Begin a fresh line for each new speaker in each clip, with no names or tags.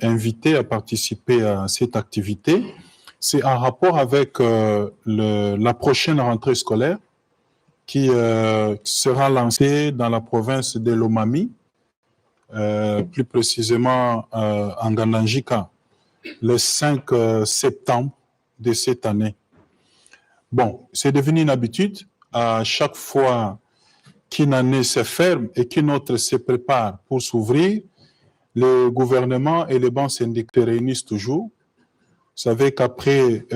invité à participer à cette activité. C'est en rapport avec la prochaine rentrée scolaire qui sera lancée dans la province de Lomami, plus précisément en Ngandangika, le 5 septembre de cette année. Bon, c'est devenu une habitude. À chaque fois qu'une année se ferme et qu'une autre se prépare pour s'ouvrir, le gouvernement et les banques syndicales se réunissent toujours. Vous savez qu'après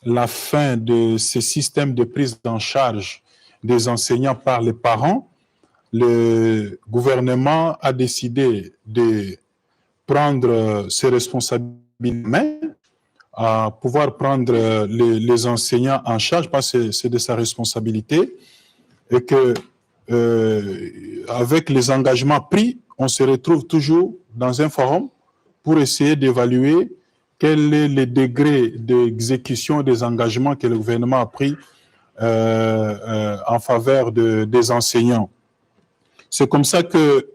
la fin de ce système de prise en charge des enseignants par les parents, le gouvernement a décidé de prendre ses responsabilités, à pouvoir prendre les enseignants en charge, parce que c'est de sa responsabilité, et que avec les engagements pris, on se retrouve toujours dans un forum pour essayer d'évaluer quel est le degré d'exécution des engagements que le gouvernement a pris en faveur des enseignants. C'est comme ça que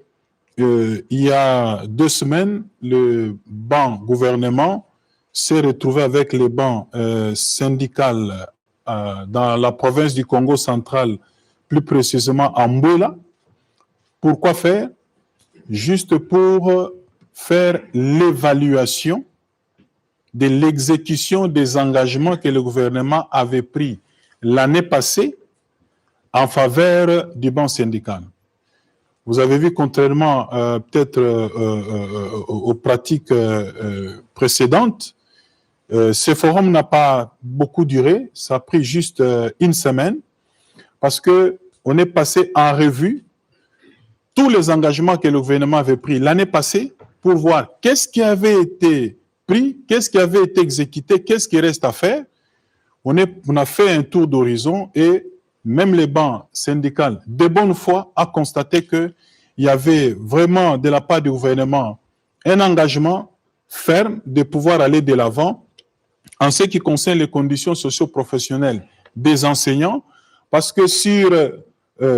il y a 2 semaines, le banc gouvernement s'est retrouvé avec les bancs syndicales dans la province du Congo central, plus précisément en Mbola. Pourquoi faire? Juste pour faire l'évaluation de l'exécution des engagements que le gouvernement avait pris l'année passée en faveur du banc syndical. Vous avez vu, contrairement peut-être aux pratiques précédentes, ce forum n'a pas beaucoup duré, ça a pris juste 1 semaine, parce qu'on est passé en revue tous les engagements que le gouvernement avait pris l'année passée pour voir qu'est-ce qui avait été pris, qu'est-ce qui avait été exécuté, qu'est-ce qui reste à faire. On a fait un tour d'horizon et même les bancs syndicales, de bonne foi, a constaté qu'il y avait vraiment de la part du gouvernement un engagement ferme de pouvoir aller de l'avant en ce qui concerne les conditions socio-professionnelles des enseignants, parce que sur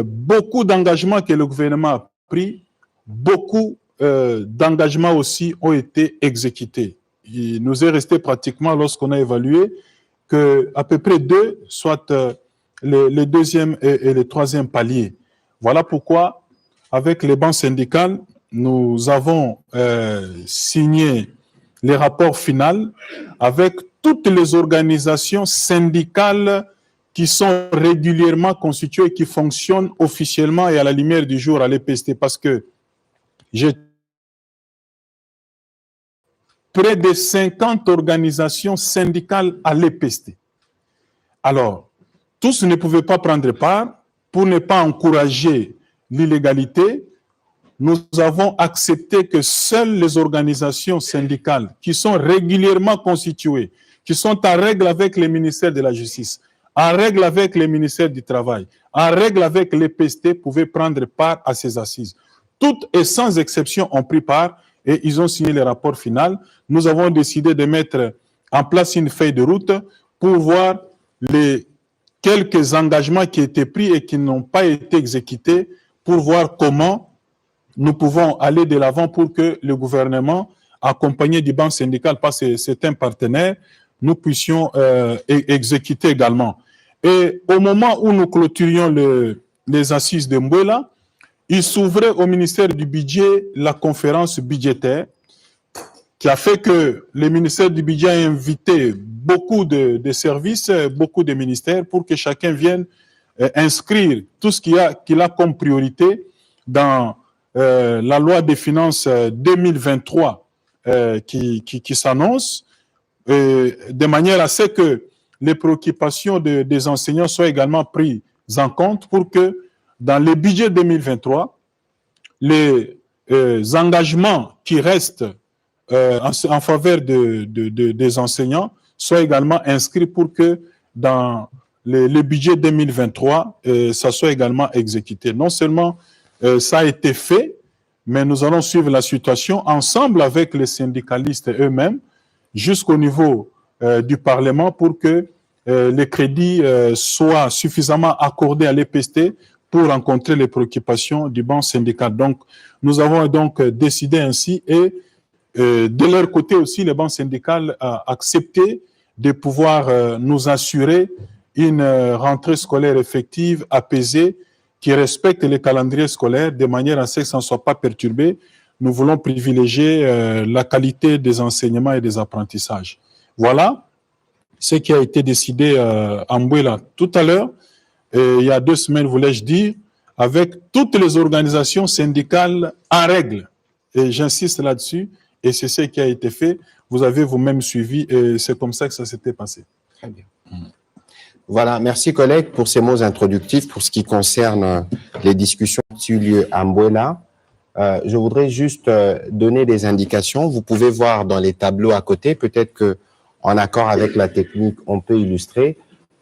beaucoup d'engagements que le gouvernement a pris, beaucoup d'engagements aussi ont été exécutés. Il nous est resté pratiquement, lorsqu'on a évalué, qu'à peu près 2, soit le deuxième et le troisième palier. Voilà pourquoi, avec les banques syndicales, nous avons signé les rapports finaux avec toutes les organisations syndicales qui sont régulièrement constituées et qui fonctionnent officiellement et à la lumière du jour à l'EPST, parce que j'ai près de 50 organisations syndicales à l'EPST. Alors, tous ne pouvaient pas prendre part pour ne pas encourager l'illégalité. Nous avons accepté que seules les organisations syndicales qui sont régulièrement constituées, qui sont en règle avec les ministères de la Justice, en règle avec les ministères du Travail, en règle avec l'EPST, pouvaient prendre part à ces assises. Toutes et sans exception ont pris part et ils ont signé le rapport final. Nous avons décidé de mettre en place une feuille de route pour voir les quelques engagements qui étaient pris et qui n'ont pas été exécutés, pour voir comment nous pouvons aller de l'avant pour que le gouvernement, accompagné du banc syndical, parce que c'est un partenaire, nous puissions exécuter également. Et au moment où nous clôturions les assises de Mbola, il s'ouvrait au ministère du Budget la conférence budgétaire, qui a fait que le ministère du Budget a invité beaucoup de services, beaucoup de ministères, pour que chacun vienne inscrire tout ce qu'il a comme priorité dans la loi des finances 2023 qui s'annonce, de manière à ce que les préoccupations des enseignants soient également prises en compte, pour que dans le budget 2023, les engagements qui restent en faveur des enseignants soient également inscrits, pour que dans le budget 2023, ça soit également exécuté. Non seulement ça a été fait, mais nous allons suivre la situation ensemble avec les syndicalistes eux-mêmes jusqu'au niveau du Parlement, pour que les crédits soient suffisamment accordés à l'EPST pour rencontrer les préoccupations du banc syndical. Donc, nous avons donc décidé ainsi, et De leur côté aussi, les banques syndicales ont accepté de pouvoir nous assurer une rentrée scolaire effective, apaisée, qui respecte les calendriers scolaires de manière à ce que ça ne soit pas perturbé. Nous voulons privilégier la qualité des enseignements et des apprentissages. Voilà ce qui a été décidé à Mbouela tout à l'heure, il y a 2 semaines, voulais-je dire, avec toutes les organisations syndicales en règle. Et j'insiste là-dessus, et c'est ce qui a été fait. Vous avez vous-même suivi, et c'est comme ça que ça s'était passé.
Très bien. Voilà, merci collègues pour ces mots introductifs pour ce qui concerne les discussions qui ont eu lieu à Mbouela. Je voudrais juste donner des indications. Vous pouvez voir dans les tableaux à côté, peut-être que en accord avec la technique, on peut illustrer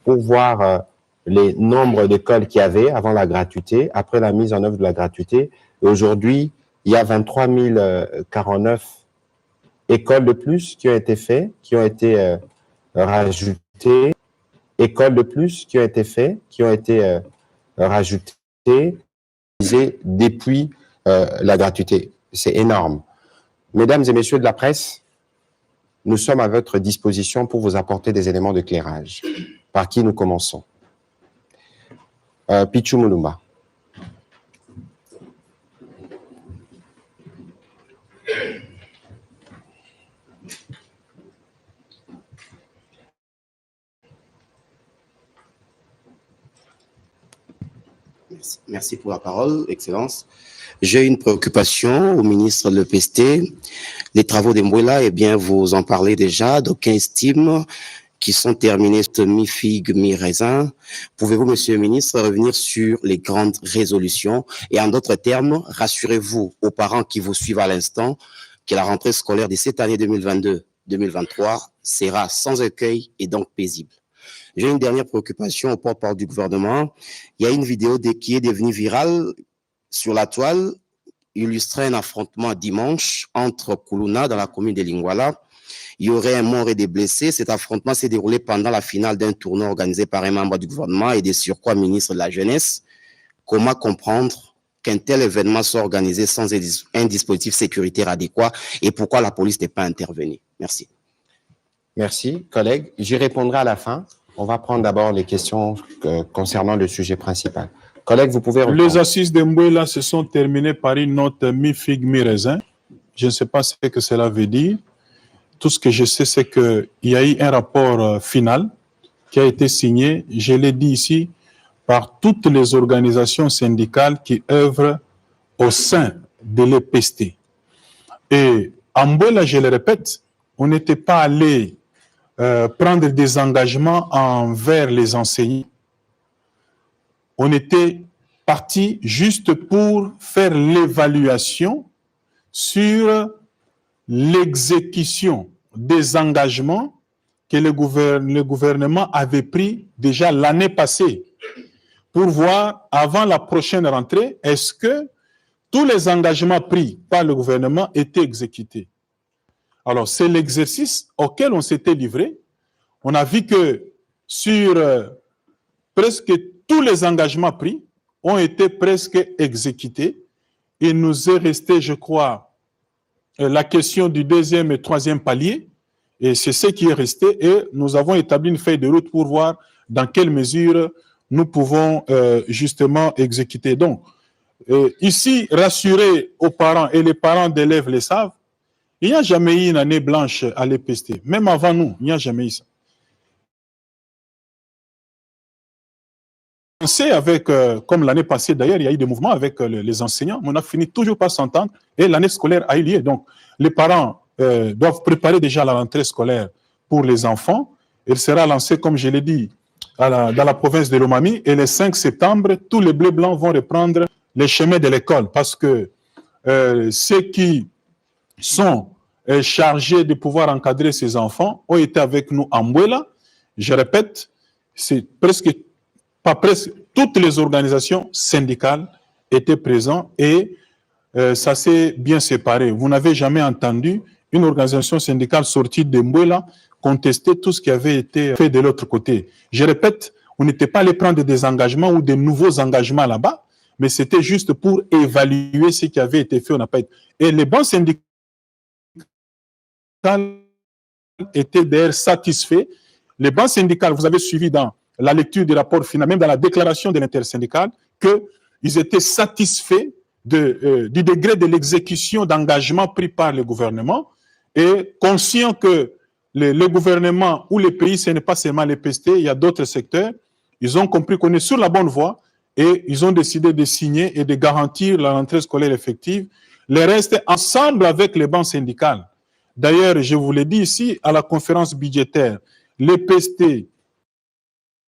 pour voir les nombres d'écoles qu'il y avait avant la gratuité, après la mise en œuvre de la gratuité. Et aujourd'hui, il y a 23 049 écoles de plus qui ont été faites, qui ont été rajoutées, écoles de plus qui ont été faites, qui ont été rajoutées depuis la gratuité. C'est énorme. Mesdames et messieurs de la presse, nous sommes à votre disposition pour vous apporter des éléments d'éclairage. Par qui nous commençons? Pichou Mulumba.
Merci pour la parole, Excellence. J'ai une préoccupation au ministre de l'EPST. Les travaux d'Mbouela, eh bien, vous en parlez déjà, d'aucuns estiment qui sont terminés mi-figue, mi-raisin. Pouvez-vous, Monsieur le ministre, revenir sur les grandes résolutions et en d'autres termes, rassurez-vous aux parents qui vous suivent à l'instant que la rentrée scolaire de cette année 2022-2023 sera sans écueil et donc paisible. J'ai une dernière préoccupation au porte-parole du gouvernement. Il y a une vidéo qui est devenue virale sur la toile, illustrait un affrontement dimanche entre Koulouna dans la commune de Lingouala. Il y aurait un mort et des blessés. Cet affrontement s'est déroulé pendant la finale d'un tournoi organisé par un membre du gouvernement et de surcroît ministre de la Jeunesse. Comment comprendre qu'un tel événement soit organisé sans un dispositif sécuritaire adéquat et pourquoi la police n'est pas intervenue? Merci.
Merci, collègue. J'y répondrai à la fin. On va prendre d'abord les questions concernant le sujet principal. Collègue, vous pouvez répondre.
Les assises de Mbouela se sont terminées par une note mi-figue, mi-raisin. Je ne sais pas ce que cela veut dire. Tout ce que je sais, c'est qu'il y a eu un rapport final qui a été signé, je l'ai dit ici, par toutes les organisations syndicales qui œuvrent au sein de l'EPST. Et en Mbouela, je le répète, on n'était pas allé prendre des engagements envers les enseignants. On était parti juste pour faire l'évaluation sur l'exécution des engagements que le gouvernement avait pris déjà l'année passée pour voir avant la prochaine rentrée, est-ce que tous les engagements pris par le gouvernement étaient exécutés. Alors, c'est l'exercice auquel on s'était livré. On a vu que sur presque tous les engagements pris ont été presque exécutés. Il nous est resté, je crois, la question du 2e et 3e palier, et c'est ce qui est resté, et nous avons établi une feuille de route pour voir dans quelle mesure nous pouvons justement exécuter. Donc, ici, rassurer aux parents, et les parents d'élèves le savent, il n'y a jamais eu une année blanche à l'EPST. Même avant nous, il n'y a jamais eu ça. On sait avec, comme l'année passée d'ailleurs, il y a eu des mouvements avec les enseignants, mais on a fini toujours par s'entendre et l'année scolaire a eu lieu. Donc, les parents doivent préparer déjà la rentrée scolaire pour les enfants. Elle sera lancée, comme je l'ai dit, dans la province de Lomami. Et le 5 septembre, tous les bleus blancs vont reprendre les chemins de l'école parce que ceux qui sont chargés de pouvoir encadrer ces enfants ont été avec nous en Mbouela. Je répète, c'est presque toutes les organisations syndicales étaient présentes et ça s'est bien séparé. Vous n'avez jamais entendu une organisation syndicale sortie de Mbouela contester tout ce qui avait été fait de l'autre côté. Je répète, on n'était pas allé prendre des engagements ou des nouveaux engagements là-bas, mais c'était juste pour évaluer ce qui avait été fait. On n'a pas été... Et les bons syndicats étaient d'ailleurs satisfaits. Les bancs syndicales, vous avez suivi dans la lecture du rapport final, même dans la déclaration de l'intersyndicale, qu'ils étaient satisfaits du degré de l'exécution d'engagements pris par le gouvernement et conscients que le gouvernement ou les pays, ce n'est pas seulement les PST, il y a d'autres secteurs. Ils ont compris qu'on est sur la bonne voie et ils ont décidé de signer et de garantir la rentrée scolaire effective. Le reste, ensemble avec les banques syndicales. D'ailleurs, je vous l'ai dit ici, à la conférence budgétaire, les PST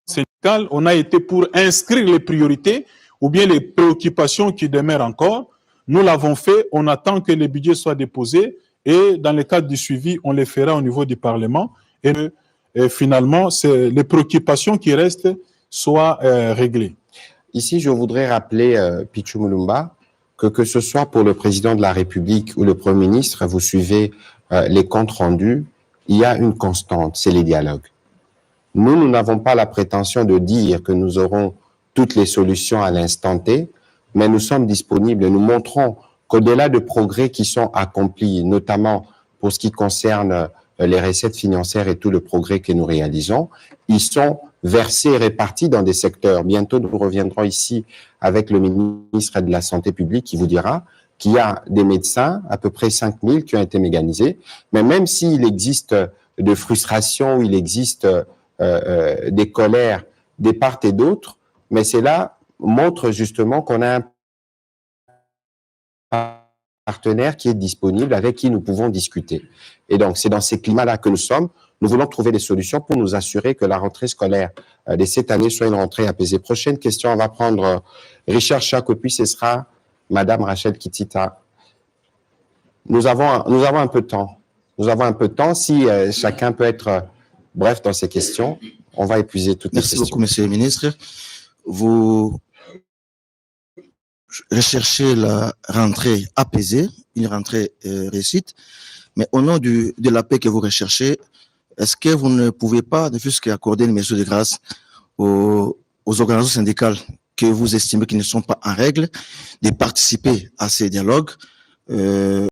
syndicales, on a été pour inscrire les priorités ou bien les préoccupations qui demeurent encore. Nous l'avons fait, on attend que les budgets soient déposés et dans le cadre du suivi, on les fera au niveau du Parlement et finalement, les préoccupations qui restent soient réglées.
Ici, je voudrais rappeler, Pichu Mulumba, que ce soit pour le président de la République ou le Premier ministre, vous suivez les comptes rendus, il y a une constante, c'est les dialogues. Nous n'avons pas la prétention de dire que nous aurons toutes les solutions à l'instant T, mais nous sommes disponibles et nous montrons qu'au-delà de progrès qui sont accomplis, notamment pour ce qui concerne les recettes financières et tout le progrès que nous réalisons, ils sont versés et répartis dans des secteurs. Bientôt, nous reviendrons ici avec le ministre de la Santé publique qui vous dira qu'il y a des médecins, à peu près 5000, qui ont été mécanisés. Mais même s'il existe de frustration, il existe des colères des part et d'autre, mais cela montre justement qu'on a un partenaire qui est disponible, avec qui nous pouvons discuter. Et donc, c'est dans ces climats-là que nous sommes. Nous voulons trouver des solutions pour nous assurer que la rentrée scolaire de cette année soit une rentrée apaisée. Prochaine question, on va prendre Richard Chako, puis ce sera Madame Rachel Kitita. Nous avons un peu de temps. Nous avons un peu de temps. Si chacun peut être bref dans ses questions, on va épuiser toutes les questions.
Merci beaucoup, Monsieur le Ministre. Vous recherchez la rentrée apaisée, une rentrée réussite, mais au nom de la paix que vous recherchez, est-ce que vous ne pouvez pas, ne fût-ce qu'accorder une mesure de grâce aux organisations syndicales que vous estimez qui ne sont pas en règle, de participer à ces dialogues